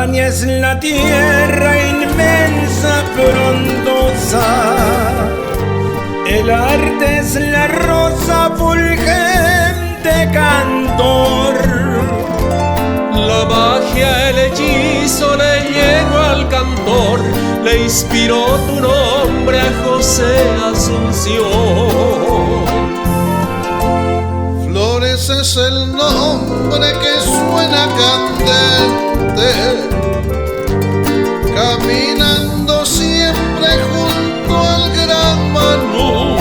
Guarania es la tierra inmensa, frondosa. El arte es la rosa fulgente cantor. La magia, el hechizo le llegó al cantor, le inspiró tu nombre a José Asunción. Flores es el nombre que suena candente, caminando siempre junto al gran Manú.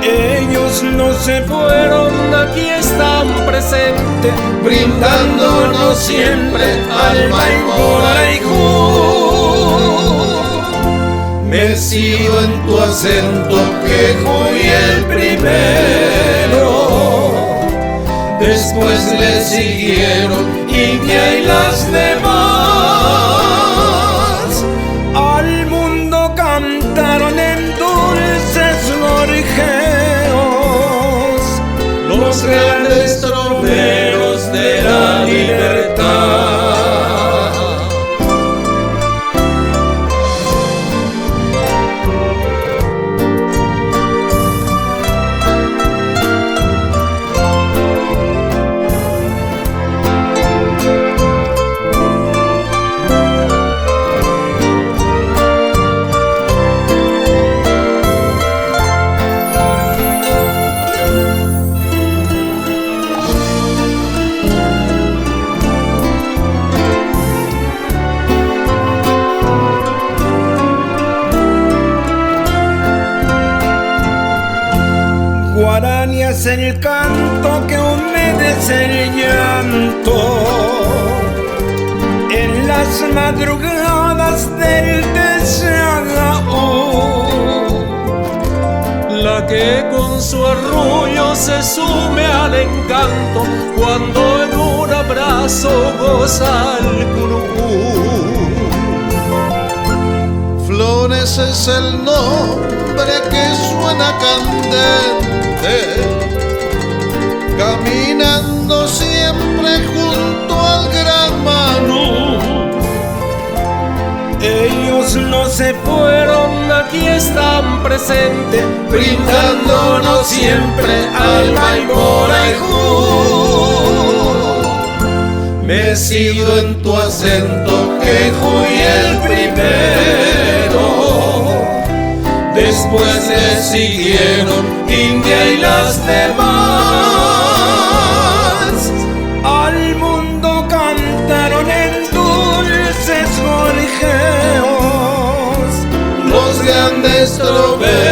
Ellos no se fueron, aquí están presentes, brindándonos siempre alma y Moraiju. Mecido en tu acento quejo y el primero, después le siguieron India y las demás. Al mundo cantaron en dulces gorjeos los grandes troveros de la libertad. Guarania es el canto que humedece el llanto en las madrugadas del Teshagaú. La que con su arrullo se sume al encanto cuando en un abrazo goza el curú. Flores es el nombre que suena candente, caminando siempre junto al gran Manú. Ellos no se fueron, aquí están presentes, brindándonos siempre alma y Moraiju. Mecido en tu acento quejo y el primero, después le siguieron India y las demás. Al mundo cantaron en dulces gorjeos los grandes troveros